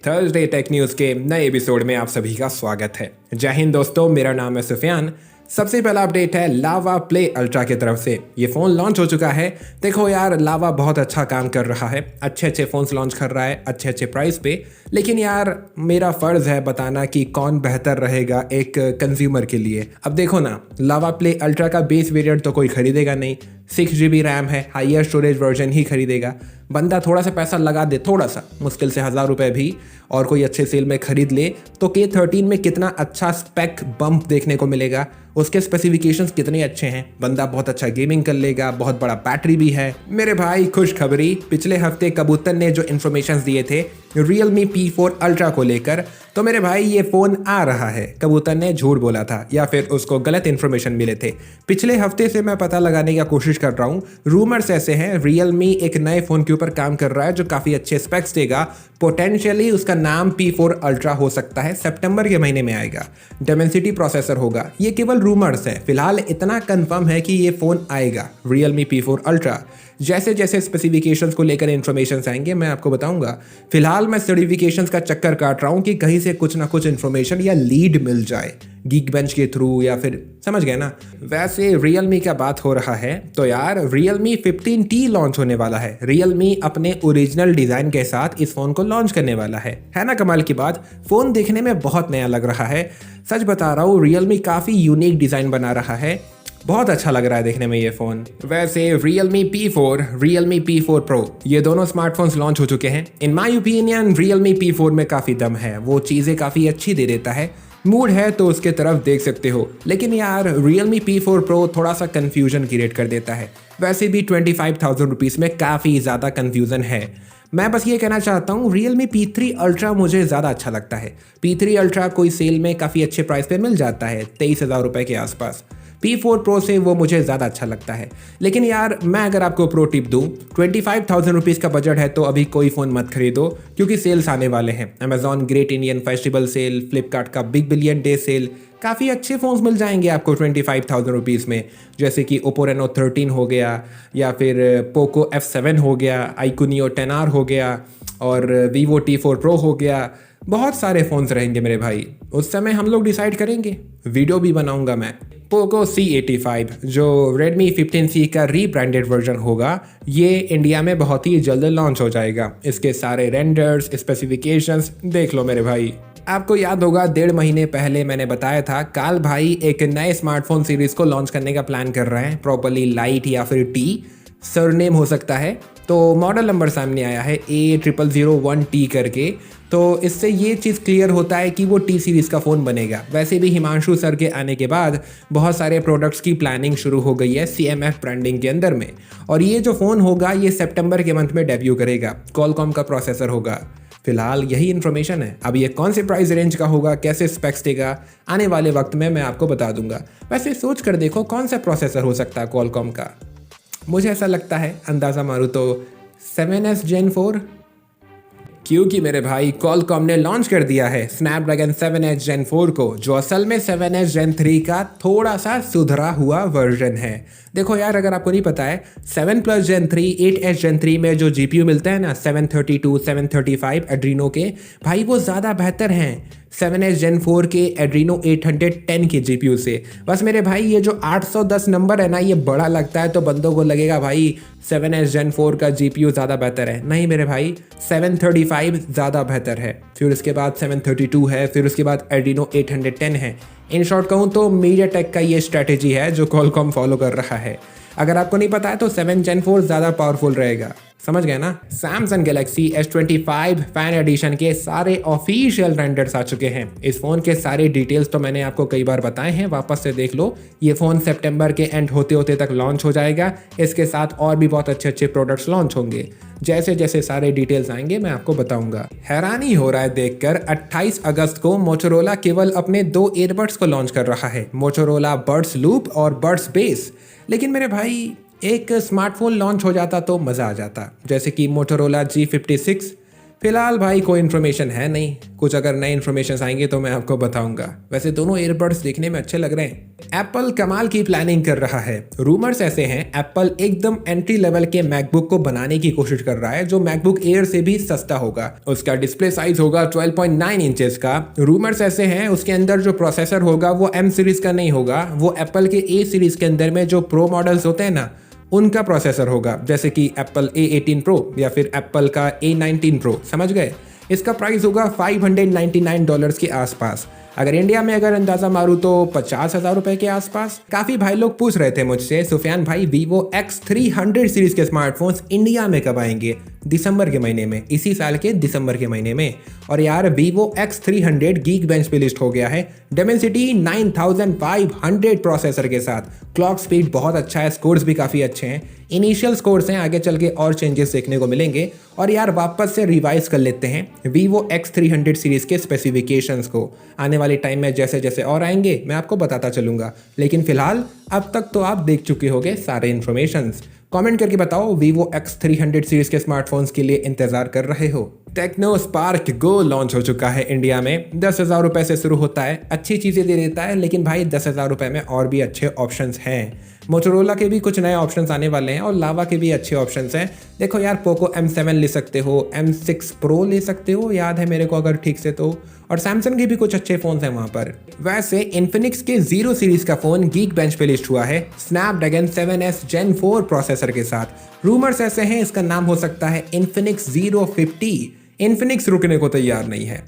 Thursday tech news के नए episode में आप सभी का स्वागत है। जय हिंद दोस्तों, मेरा नाम है सुफियान। सबसे पहला अपडेट है लावा प्ले अल्ट्रा की तरफ से। ये फ़ोन लॉन्च हो चुका है। देखो यार, लावा बहुत अच्छा काम कर रहा है, अच्छे अच्छे फ़ोन्स लॉन्च कर रहा है अच्छे अच्छे प्राइस पे। लेकिन यार, मेरा फ़र्ज़ है बताना कि कौन बेहतर रहेगा एक कंज्यूमर के लिए। अब देखो ना, लावा प्ले अल्ट्रा का बेस वेरिएंट तो कोई खरीदेगा नहीं। 6 GB रैम है, हाइयर स्टोरेज वर्जन ही खरीदेगा। बंदा थोड़ा सा पैसा लगा दे, थोड़ा सा, मुश्किल से 1000 रुपये भी, और कोई अच्छे सेल में खरीद ले तो K13 में कितना अच्छा स्पेक बम्प देखने को मिलेगा। उसके स्पेसिफिकेशंस कितने अच्छे हैं, बंदा बहुत अच्छा गेमिंग कर लेगा, बहुत बड़ा बैटरी भी है। मेरे भाई खुशखबरी, पिछले हफ्ते कबूतर ने जो इन्फॉर्मेशन दिए थे Realme P4 Ultra को लेकर, तो मेरे भाई ये फ़ोन आ रहा है। कबूतर ने झूठ बोला था या फिर उसको गलत इन्फॉर्मेशन मिले थे। पिछले हफ्ते से मैं पता लगाने की कोशिश कर रहा हूँ। रूमर्स ऐसे हैं Realme एक नए फ़ोन के ऊपर काम कर रहा है जो काफ़ी अच्छे स्पेक्स देगा। पोटेंशियली उसका नाम P4 Ultra हो सकता है, सितंबर के महीने में आएगा। Dimensity प्रोसेसर होगा। ये केवल रूमर्स है, फिलहाल इतना कंफर्म है कि ये फ़ोन आएगा Realme P4 Ultra। जैसे जैसे स्पेसिफिकेशंस को लेकर इन्फॉर्मेशन आएंगे मैं आपको बताऊंगा। फिलहाल मैं सर्टिफिकेशंस का चक्कर काट रहा हूँ कि कहीं से कुछ ना कुछ इन्फॉर्मेशन या लीड मिल जाए, Geekbench के थ्रू या फिर, समझ गए ना। वैसे Realme का बात हो रहा है तो यार, Realme 15T लॉन्च होने वाला है। Realme अपने ओरिजिनल डिज़ाइन के साथ इस फ़ोन को लॉन्च करने वाला है ना कमाल की बात। फ़ोन देखने में बहुत नया लग रहा है, सच बता रहा हूँ। Realme काफ़ी यूनिक डिज़ाइन बना रहा है, बहुत अच्छा लग रहा है देखने में ये फ़ोन। वैसे Realme P4, Realme P4 Pro, ये दोनों स्मार्टफोन्स लॉन्च हो चुके हैं। In my opinion Realme P4 में काफ़ी दम है, वो चीज़ें काफ़ी अच्छी दे देता है। मूड है तो उसके तरफ देख सकते हो। लेकिन यार, Realme P4 Pro थोड़ा सा कन्फ्यूजन क्रिएट कर देता है। वैसे भी 25,000 रुपीज़ में काफ़ी ज़्यादा कन्फ्यूजन है। मैं बस ये कहना चाहता हूँ, Realme P3 Ultra मुझे ज़्यादा अच्छा लगता है। P3 Ultra कोई सेल में काफ़ी अच्छे प्राइस पे मिल जाता है, 23,000 रुपये के आसपास। P4 Pro से वो मुझे ज़्यादा अच्छा लगता है। लेकिन यार, मैं अगर आपको प्रो टिप दूँ, 25,000 रुपीज़ का बजट है तो अभी कोई फ़ोन मत खरीदो, क्योंकि सेल्स आने वाले हैं। Amazon great Indian festival sale, Flipkart का बिग बिलियन डे सेल, काफ़ी अच्छे फ़ोन्स मिल जाएंगे आपको 25,000 रुपीज़ में। जैसे कि Oppo Reno 13 हो गया, या फिर Poco F7 हो गया, iQOO Neo 10R हो गया, और Vivo T4 Pro हो गया। बहुत सारे फ़ोन्स रहेंगे मेरे भाई, उस समय हम लोग डिसाइड करेंगे, वीडियो भी बनाऊंगा मैं। पोको C85 जो Redmi 15C का रीब्रांडेड वर्जन होगा, ये इंडिया में बहुत ही जल्द लॉन्च हो जाएगा। इसके सारे रेंडर्स, स्पेसिफिकेशंस देख लो मेरे भाई। आपको याद होगा 1.5 महीने पहले मैंने बताया था काल भाई एक नए स्मार्टफोन सीरीज़ को लॉन्च करने का प्लान कर रहे हैं, प्रॉपर्ली लाइट या फिर टी सरनेम हो सकता है। तो मॉडल नंबर सामने आया है A0001T करके। तो इससे ये चीज़ क्लियर होता है कि वो टी सीरीज़ का फ़ोन बनेगा। वैसे भी हिमांशु सर के आने के बाद बहुत सारे प्रोडक्ट्स की प्लानिंग शुरू हो गई है CMF ब्रांडिंग के अंदर में। और ये जो फ़ोन होगा ये सितंबर के मंथ में डेब्यू करेगा। Qualcomm का प्रोसेसर होगा। फिलहाल यही इन्फॉर्मेशन है। अब ये कौन से प्राइस रेंज का होगा, कैसे स्पेक्स देगा, आने वाले वक्त में मैं आपको बता दूंगा। वैसे सोच कर देखो कौन सा प्रोसेसर हो सकता है Qualcomm का। मुझे ऐसा लगता है, अंदाज़ा मारूँ तो 7S Gen 4, क्योंकि मेरे भाई Qualcomm ने लॉन्च कर दिया है Snapdragon 7H Gen 4 को, जो असल में 7H Gen 3 का थोड़ा सा सुधरा हुआ वर्जन है। देखो यार, अगर आपको नहीं पता है, 7+ Gen 3, 8H Gen 3 में जो GPU मिलता है ना, 732, 735 एड्रीनो के, भाई वो ज़्यादा बेहतर हैं 7H Gen 4 के एड्रीनो 810 के GPU से। बस मेरे भाई, ये जो 810 नंबर है ना, ये बड़ा लगता है तो बंदों को लगेगा भाई 7H Gen 4 का GPU ज़्यादा बेहतर है। नहीं मेरे भाई, 735 ज़्यादा बेहतर है, फिर उसके बाद 732 है, फिर उसके बाद एड्रीनो 810 है। इन शॉर्ट कहूँ तो MediaTek का ये स्ट्रैटेजी है जो Qualcomm फॉलो कर रहा है। अगर आपको नहीं पता है तो 7 Gen 4 ज़्यादा पावरफुल रहेगा, समझ गए ना। Samsung Galaxy S25 fan addition के सारे ऑफिशियल रेंडर्स आ चुके हैं। इस फ़ोन के सारे डिटेल्स तो मैंने आपको कई बार बताए हैं, वापस से देख लो। ये फ़ोन सितंबर के एंड होते होते तक लॉन्च हो जाएगा। इसके साथ और भी बहुत अच्छे अच्छे प्रोडक्ट्स लॉन्च होंगे। जैसे जैसे सारे डिटेल्स आएंगे मैं आपको बताऊंगा। हैरानी हो रहा है देखकर, 28 अगस्त को मोटोरोला केवल अपने 2 ईयरबड्स को लॉन्च कर रहा है, मोटोरोला बड्स लूप और बड्स बेस। लेकिन मेरे भाई, एक स्मार्टफोन लॉन्च हो जाता तो मज़ा आ जाता, जैसे कि मोटोरोला G56, फिलहाल भाई कोई इन्फॉर्मेशन है नहीं, कुछ अगर नए इन्फॉर्मेशन आएंगे तो मैं आपको बताऊंगा। वैसे दोनों ईयरबड्स देखने में अच्छे लग रहे हैं। एप्पल कमाल की प्लानिंग कर रहा है। रूमर्स ऐसे हैं एप्पल एकदम एंट्री लेवल के मैकबुक को बनाने की कोशिश कर रहा है जो मैकबुक एयर से भी सस्ता होगा। उसका डिस्प्ले साइज होगा 12.9 इंचेस का। रूमर्स ऐसे हैं उसके अंदर जो प्रोसेसर होगा वो M सीरीज का नहीं होगा, वो एप्पल के A सीरीज के अंदर में जो प्रो मॉडल्स होते हैं ना उनका प्रोसेसर होगा, जैसे कि एप्पल A18 प्रो या फिर एप्पल का A19 प्रो, समझ गए। इसका प्राइस होगा $599 के आसपास। अगर इंडिया में अगर अंदाजा मारूँ तो 50,000 रुपए के आसपास। काफ़ी भाई लोग पूछ रहे थे मुझसे, सुफियान भाई Vivo X300 सीरीज के स्मार्टफोन्स इंडिया में कब आएंगे? दिसंबर के महीने में, इसी साल के दिसंबर के महीने में। और यार Vivo X300 Geekbench पे लिस्ट हो गया है Dimensity 9500 प्रोसेसर के साथ। क्लॉक स्पीड बहुत अच्छा है, स्कोर्स भी काफ़ी अच्छे हैं। इनिशियल स्कोर्स हैं, आगे चल के और चेंजेस देखने को मिलेंगे। और यार वापस से रिवाइज कर लेते हैं Vivo X300 सीरीज के स्पेसिफिकेशंस को। आने वाले टाइम में जैसे जैसे और आएंगे मैं आपको बताता चलूंगा, लेकिन फिलहाल अब तक तो आप देख चुके होंगे सारे इन्फॉर्मेशंस। कमेंट करके बताओ Vivo X300 सीरीज के स्मार्टफोन्स के लिए इंतजार कर रहे हो। टेक्नो स्पार्क गो लॉन्च हो चुका है इंडिया में। 10,000 रुपए से शुरू होता है, अच्छी चीज़ें दे देता है, लेकिन भाई 10,000 रुपए में और भी अच्छे ऑप्शंस हैं। मोटोरोला के भी कुछ नए ऑप्शंस आने वाले हैं और लावा के भी अच्छे ऑप्शंस हैं। देखो यार पोको M7 ले सकते हो, M6 प्रो ले सकते हो, याद है मेरे को अगर ठीक से तो, और सैमसंग के भी कुछ अच्छे फोन्स हैं वहाँ पर। वैसे इन्फिनिक्स के 0 सीरीज का फोन Geekbench पे लिस्ट हुआ है स्नैपड्रैगन 7S Gen 4 प्रोसेसर के साथ। रूमर्स ऐसे हैं इसका नाम हो सकता है Infinix Zero 50। इन्फिनिक्स रुकने को तैयार नहीं है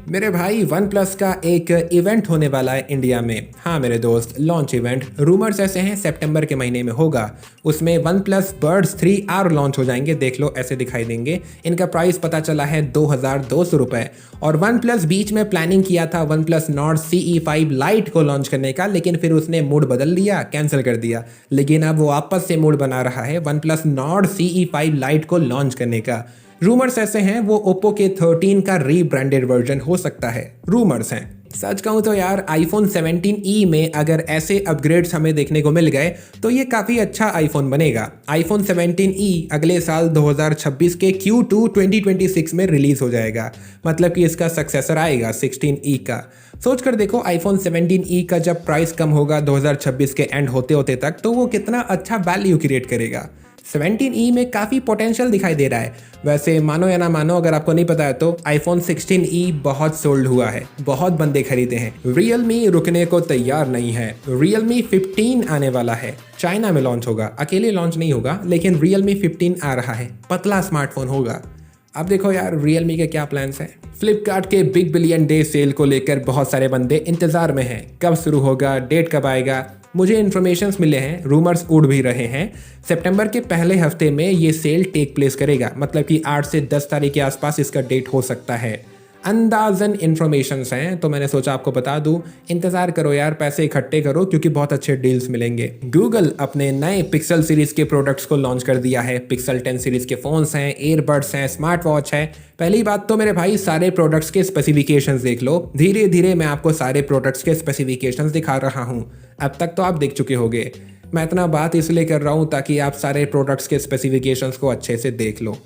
मेरे भाई। वन प्लस का एक इवेंट होने वाला है इंडिया में। हाँ मेरे दोस्त, लॉन्च इवेंट। रूमर्स ऐसे हैं सितंबर के महीने में होगा। उसमें one plus birds 3R launch हो जाएंगे, देख लो ऐसे दिखाई देंगे। इनका प्राइस पता चला है 2,200 रुपए। और वन प्लस बीच में प्लानिंग किया था one plus Nord CE5 light को लॉन्च करने का, लेकिन फिर उसने मूड बदल दिया, कैंसिल कर दिया। लेकिन अब वो वापस से मूड बना रहा है one plus Nord CE5 light को लॉन्च करने का। रूमर्स ऐसे हैं वो ओप्पो के 13 का रीब्रांडेड वर्जन हो सकता है, रूमर्स हैं। सच कहूँ तो यार iPhone 17e में अगर ऐसे अपग्रेड्स हमें देखने को मिल गए तो ये काफ़ी अच्छा आईफोन बनेगा। iPhone 17e अगले साल 2026 के Q2 2026 में रिलीज हो जाएगा, मतलब कि इसका सक्सेसर आएगा 16e का। सोच कर देखो iPhone 17e का जब प्राइस कम होगा 2026 के एंड होते होते तक, तो वो कितना अच्छा वैल्यू क्रिएट करेगा। 17e में काफ़ी पोटेंशियल दिखाई दे रहा है। वैसे मानो या ना मानो, अगर आपको नहीं पता है तो iPhone 16e बहुत सोल्ड हुआ है, बहुत बंदे खरीदे हैं। Realme रुकने को तैयार नहीं है। Realme 15 आने वाला है, चाइना में लॉन्च होगा, अकेले लॉन्च नहीं होगा, लेकिन Realme 15 आ रहा है, पतला स्मार्टफोन होगा। अब देखो यार Realme के क्या प्लान्स हैं। फ्लिपकार्ट के बिग बिलियन डे सेल को लेकर बहुत सारे बंदे इंतजार में हैं, कब शुरू होगा, डेट कब आएगा। मुझे इन्फॉर्मेशंस मिले हैं, रूमर्स उड़ भी रहे हैं, सितंबर के पहले हफ्ते में ये सेल टेक प्लेस करेगा, मतलब कि 8 से 10 तारीख के आसपास इसका डेट हो सकता है। अंदाजन इन्फॉर्मेशंस हैं तो मैंने सोचा आपको बता दूं। इंतजार करो यार, पैसे इकट्ठे करो क्योंकि बहुत अच्छे डील्स मिलेंगे। गूगल अपने नए पिक्सल सीरीज के प्रोडक्ट्स को लॉन्च कर दिया है। पिक्सल 10 सीरीज के फोन्स हैं, ईयरबड्स हैं, स्मार्ट वॉच है। पहली बात तो मेरे भाई सारे प्रोडक्ट्स के स्पेसिफिकेशंस देख लो। धीरे धीरे मैं आपको सारे प्रोडक्ट्स के स्पेसिफिकेशंस दिखा रहा हूँ। अब तक तो आप देख चुके होंगे। मैं इतना बात इसलिए कर रहा हूँ ताकि आप सारे प्रोडक्ट्स के स्पेसिफिकेशंस को अच्छे से देख लो।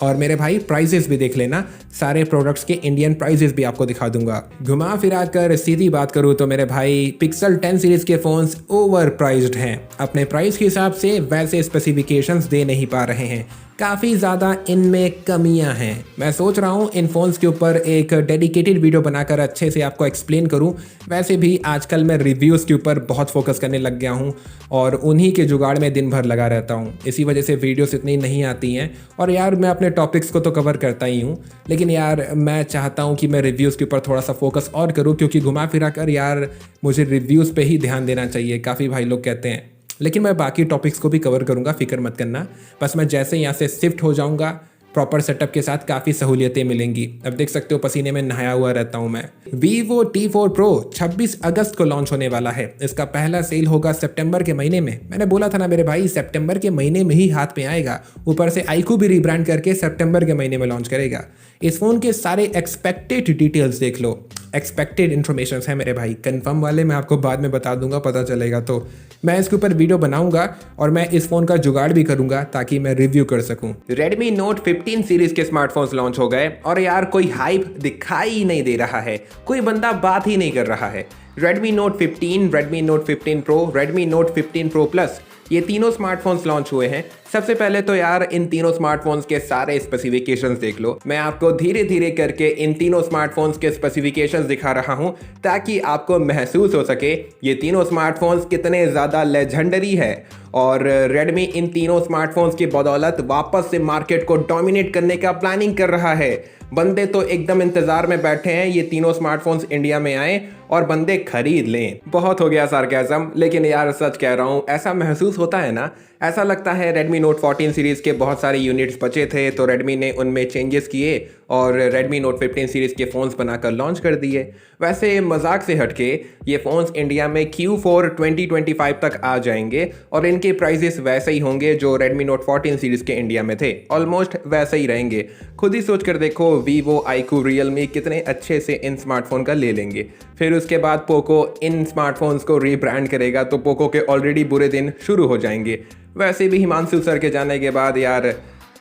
और मेरे भाई प्राइजेस भी देख लेना, सारे प्रोडक्ट्स के इंडियन प्राइजेस भी आपको दिखा दूंगा। घुमा फिरा कर सीधी बात करूँ तो मेरे भाई पिक्सल 10 सीरीज के फोन्स ओवर प्राइज्ड हैं। अपने प्राइस के हिसाब से वैसे स्पेसिफिकेशंस दे नहीं पा रहे हैं, काफ़ी ज़्यादा इनमें कमियां हैं। मैं सोच रहा हूँ इन फ़ोन्स के ऊपर एक डेडिकेटेड वीडियो बनाकर अच्छे से आपको एक्सप्लेन करूँ। वैसे भी आजकल मैं रिव्यूज़ के ऊपर बहुत फोकस करने लग गया हूँ और उन्हीं के जुगाड़ में दिन भर लगा रहता हूँ, इसी वजह से वीडियोस इतनी नहीं आती हैं। और यार मैं अपने टॉपिक्स को तो कवर करता ही हूँ, लेकिन यार मैं चाहता हूँ कि मैं रिव्यूज़ के ऊपर थोड़ा सा फोकस और करूँ, क्योंकि घुमा फिरा कर यार मुझे रिव्यूज़ पे ही ध्यान देना चाहिए, काफ़ी भाई लोग कहते हैं। लेकिन मैं बाकी टॉपिक्स को भी कवर करूँगा, फिक्र मत करना। बस मैं जैसे यहाँ से शिफ्ट हो जाऊँगा प्रॉपर सेटअप के साथ काफ़ी सहूलियतें मिलेंगी। अब देख सकते हो पसीने में नहाया हुआ रहता हूँ मैं। Vivo T4 Pro 26 अगस्त को लॉन्च होने वाला है। इसका पहला सेल होगा सितंबर के महीने में। मैंने बोला था ना मेरे भाई, सितंबर के महीने में ही हाथ में आएगा। ऊपर से iQOO भी रीब्रांड करके सितंबर के महीने में लॉन्च करेगा। इस फोन के सारे एक्सपेक्टेड डिटेल्स देख लो। एक्सपेक्टेड इन्फॉर्मेशन है मेरे भाई, कंफर्म वाले मैं आपको बाद में बता दूंगा, पता चलेगा तो मैं इसके ऊपर वीडियो बनाऊंगा और मैं इस फ़ोन का जुगाड़ भी करूंगा ताकि मैं रिव्यू कर सकूं। Redmi Note 15 सीरीज के स्मार्टफोन्स लॉन्च हो गए और यार कोई हाइप दिखाई ही नहीं दे रहा है, कोई बंदा बात ही नहीं कर रहा है। Redmi Note 15, Redmi Note 15 Pro, Redmi Note 15 Pro Plus, ये तीनों स्मार्टफोन्स लॉन्च हुए हैं। सबसे पहले तो यार इन तीनों स्मार्टफोन्स के सारे स्पेसिफिकेशंस देख लो। मैं आपको धीरे धीरे करके इन तीनों स्मार्टफोन्स के स्पेसिफिकेशंस दिखा रहा हूं ताकि आपको महसूस हो सके ये तीनों स्मार्टफोन्स कितने ज़्यादा लेजेंडरी है। और रेडमी इन तीनों स्मार्टफोन्स की बदौलत वापस से मार्केट को डोमिनेट करने का प्लानिंग कर रहा है। बंदे तो एकदम इंतजार में बैठे हैं ये तीनों स्मार्टफोन्स इंडिया में आए और बंदे खरीद लें। बहुत हो गया सार्केज़म, लेकिन यार सच कह रहा हूँ, ऐसा महसूस होता है ना, ऐसा लगता है Redmi Note 14 सीरीज़ के बहुत सारे यूनिट्स बचे थे तो Redmi ने उनमें चेंजेस किए और Redmi Note 15 सीरीज़ के फ़ोन्स बनाकर लॉन्च कर दिए। वैसे मजाक से हटके ये फ़ोन्स इंडिया में Q4 2025 तक आ जाएंगे और इनके प्राइजेस वैसे ही होंगे जो Redmi Note 14 सीरीज़ के इंडिया में थे, ऑलमोस्ट वैसे ही रहेंगे। खुद ही सोच कर देखो, Vivo, iQOO, Realme कितने अच्छे से इन स्मार्टफोन का ले लेंगे। फिर उसके बाद पोको इन स्मार्टफोन्स को रीब्रांड करेगा तो पोको के ऑलरेडी बुरे दिन शुरू हो जाएंगे। वैसे भी हिमांशु सर के जाने के बाद यार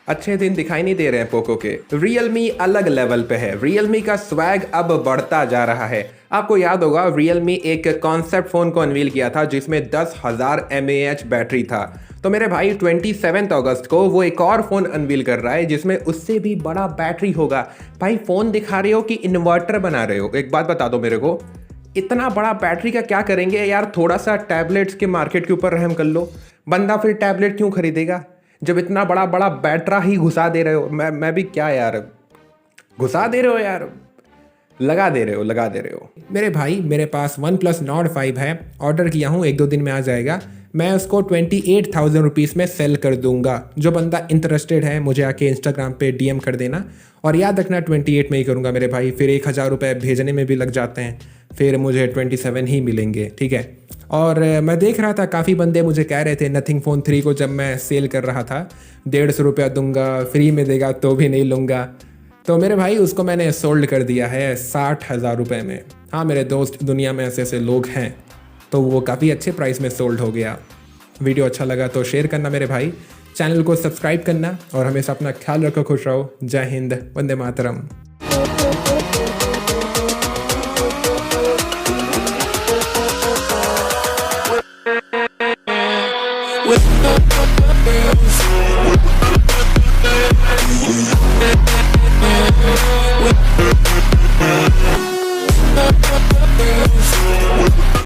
अच्छे दिन दिखाई नहीं दे रहे हैं पोको के। Realme अलग लेवल पे है, Realme का स्वैग अब बढ़ता जा रहा है। आपको याद होगा Realme एक कॉन्सेप्ट फ़ोन को अनवील किया था जिसमें 10,000 mAh बैटरी था। तो मेरे भाई 27 अगस्त को वो एक और फ़ोन अनवील कर रहा है जिसमें उससे भी बड़ा बैटरी होगा। भाई फ़ोन दिखा रहे हो कि इन्वर्टर बना रहे हो? एक बात बता दो मेरे को, इतना बड़ा बैटरी का क्या करेंगे यार? थोड़ा सा टैबलेट्स के मार्केट के ऊपर रहम कर लो, बंदा फिर टैबलेट क्यों खरीदेगा जब इतना बड़ा बड़ा बैटरा ही घुसा दे रहे हो। मैं भी क्या यार, घुसा दे रहे हो यार, लगा दे रहे हो। मेरे भाई मेरे पास OnePlus Nord 5 है, ऑर्डर किया हूँ, 1-2 दिन में आ जाएगा। मैं उसको 28,000 रुपीज़ में सेल कर दूंगा। जो बंदा इंटरेस्टेड है मुझे आके इंस्टाग्राम पे DM कर देना और याद रखना 28 में ही करूँगा मेरे भाई, फिर 1,000 रुपये भेजने में भी लग जाते हैं, फिर मुझे 27 ही मिलेंगे, ठीक है। और मैं देख रहा था काफ़ी बंदे मुझे कह रहे थे Nothing Phone 3 को जब मैं सेल कर रहा था 150 रुपया दूंगा, फ्री में देगा तो भी नहीं लूँगा। तो मेरे भाई उसको मैंने सोल्ड कर दिया है 60,000 रुपये में। हाँ मेरे दोस्त, दुनिया में ऐसे ऐसे लोग हैं, तो वो काफ़ी अच्छे प्राइस में सोल्ड हो गया। वीडियो अच्छा लगा तो शेयर करना मेरे भाई, चैनल को सब्सक्राइब करना और हमेशा अपना ख्याल रखो, खुश रहो। जय हिंद, वंदे मातरम।